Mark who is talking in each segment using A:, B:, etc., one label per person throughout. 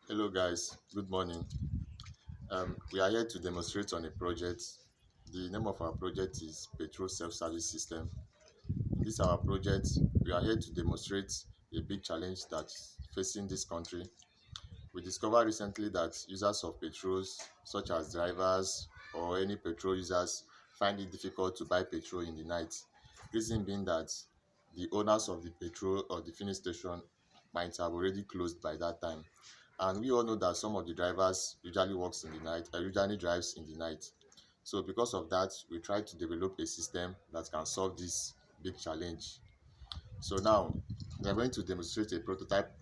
A: Hello guys, good morning. We are here to demonstrate on a project. The name of our project is Peteol Self-Service System. In this our project, we are here to demonstrate a big challenge that's facing this country. We discovered recently that users of petrols, such as drivers or any petrol users, find it difficult to buy petrol in the night. Reason being that the owners of the petrol or the filling station might have already closed by that time. And we all know that some of the drivers usually works in the night, usually drives in the night. So because of that, we try to develop a system that can solve this big challenge. So now we are going to demonstrate a prototype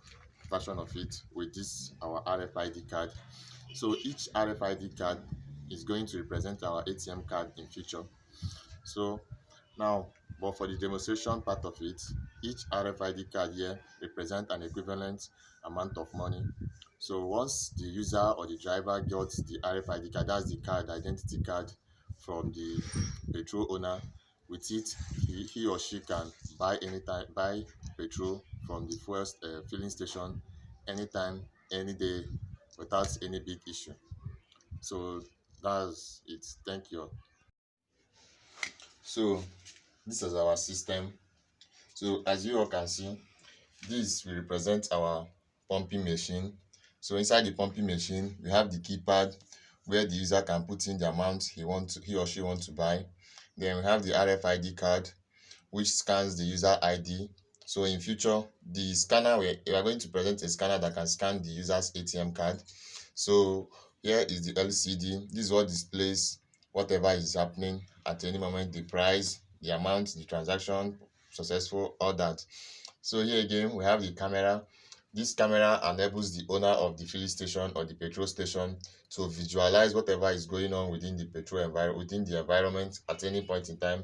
A: version of it with this our RFID card. So each RFID card is going to represent our ATM card in future. So now, but for the demonstration part of it, each RFID card here represents an equivalent amount of money. So once the user or the driver gets the RFID card, that's the card, identity card from the petrol owner, with it, he or she can buy petrol from the fuel filling station anytime, any day, without any big issue. So that's it. Thank you. So this is our system. So as you all can see, this will represent our pumping machine. So inside the pumping machine, we have the keypad where the user can put in the amount he or she wants to buy. Then we have the RFID card, which scans the user ID. So in future, the scanner we are going to present a scanner that can scan the user's ATM card. So here is the LCD. This is what displays whatever is happening at any moment, the price, the amount, the transaction, successful, all that. So here again, we have the camera. This camera enables the owner of the filling station or the petrol station to visualize whatever is going on within the within the environment at any point in time.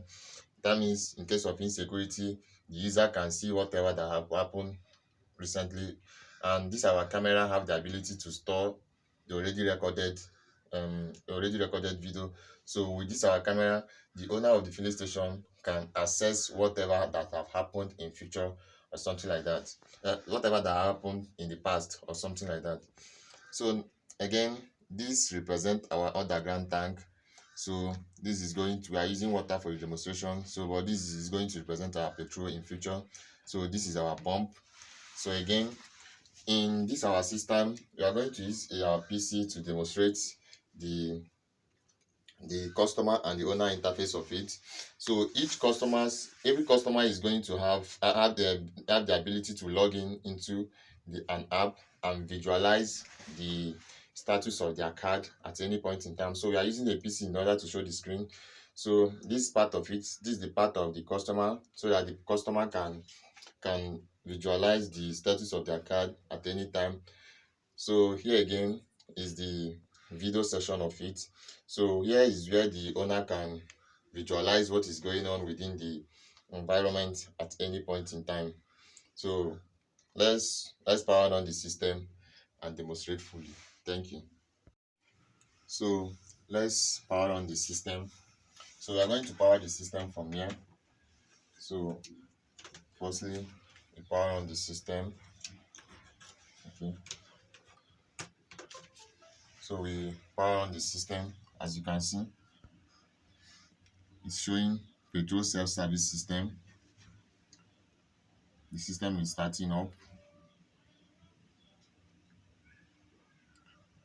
A: That means in case of insecurity, the user can see whatever that have happened recently. And this our camera have the ability to store the already recorded video. So with this our camera, the owner of the filling station can access whatever that have happened in future or something like that, whatever that happened in the past or something like that. So again, this represent our underground tank. So this is going to, we are using water for the demonstration, so but this is going to represent our petrol in future. So this is our pump. So again, in this our system, we are going to use our PC to demonstrate the customer and the owner interface of it. So every customer is going to have the ability to log in into an app and visualize the status of their card at any point in time. So we are using a PC in order to show the screen. So this part of it, this is the part of the customer, so that the customer can visualize the status of their card at any time. So here again is the video section of it. So here is where the owner can visualize what is going on within the environment at any point in time. So let's power on the system and demonstrate fully. Thank you. So let's power on the system. So we are going to power the system from here. So firstly, we power on the system. Okay. So we power on the system. As you can see, it's showing Peteol self-service system. The system is starting up.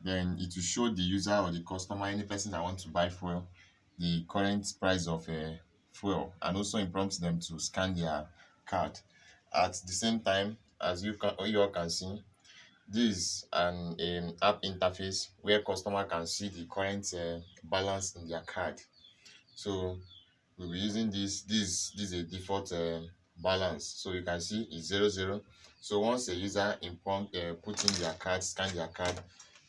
A: Then it will show the user or the customer, any person that wants to buy fuel, the current price of fuel, and also it prompts them to scan their card. At the same time, as you all can see, this is an app interface where customer can see the current balance in their card. So we'll be using this is a default balance, so you can see it's 00. So once a user put in their card, scan their card,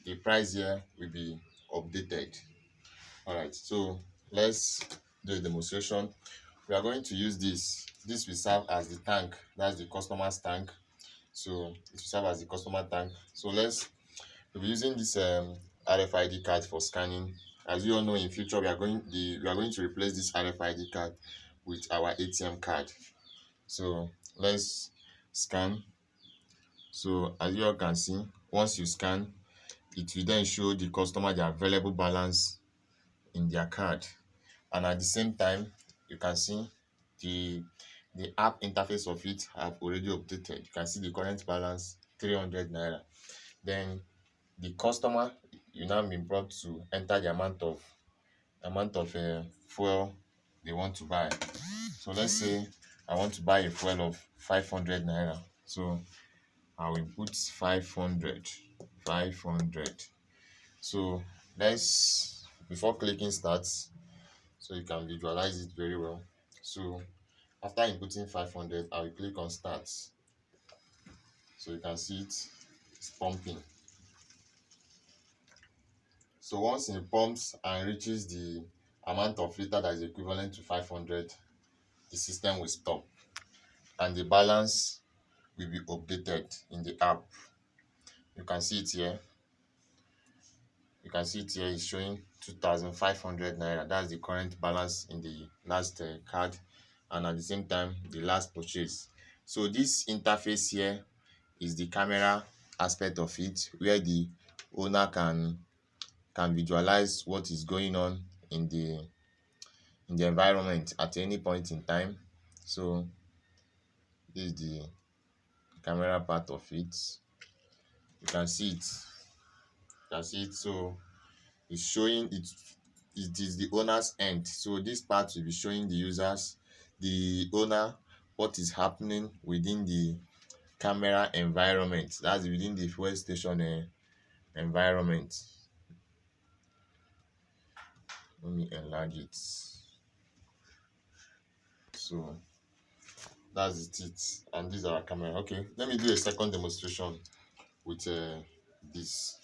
A: the price here will be updated. All right, so let's do a demonstration. We are going to use this will serve as the tank, that's the customer's tank. So it will serve as the customer tank. So we'll be using this RFID card for scanning. As you all know, in future we are going to replace this RFID card with our ATM card. So let's scan. So as you all can see, once you scan, it will then show the customer the available balance in their card. And at the same time, you can see the app interface of it have already updated. You can see the current balance 300 naira. Then the customer, you now been brought to enter the amount of fuel they want to buy. So let's say I want to buy a fuel of 500 naira. So I will put 500. So let's, before clicking start, so you can visualize it very well. So after inputting 500, I will click on start. So you can see it's pumping. So once it pumps and reaches the amount of liter that is equivalent to 500, the system will stop and the balance will be updated in the app. You can see it here. It's showing 2,500 naira. That's the current balance in the last card, and at the same time the last purchase. So this interface here is the camera aspect of it, where the owner can visualize what is going on in the environment at any point in time. So this is the camera part of it. You can see it. So it's showing it. It is the owner's end. So this part will be showing the owner, what is happening within the camera environment. That's within the fuel station environment. Let me enlarge it. So that's it. And these are our camera. Okay, let me do a second demonstration with this.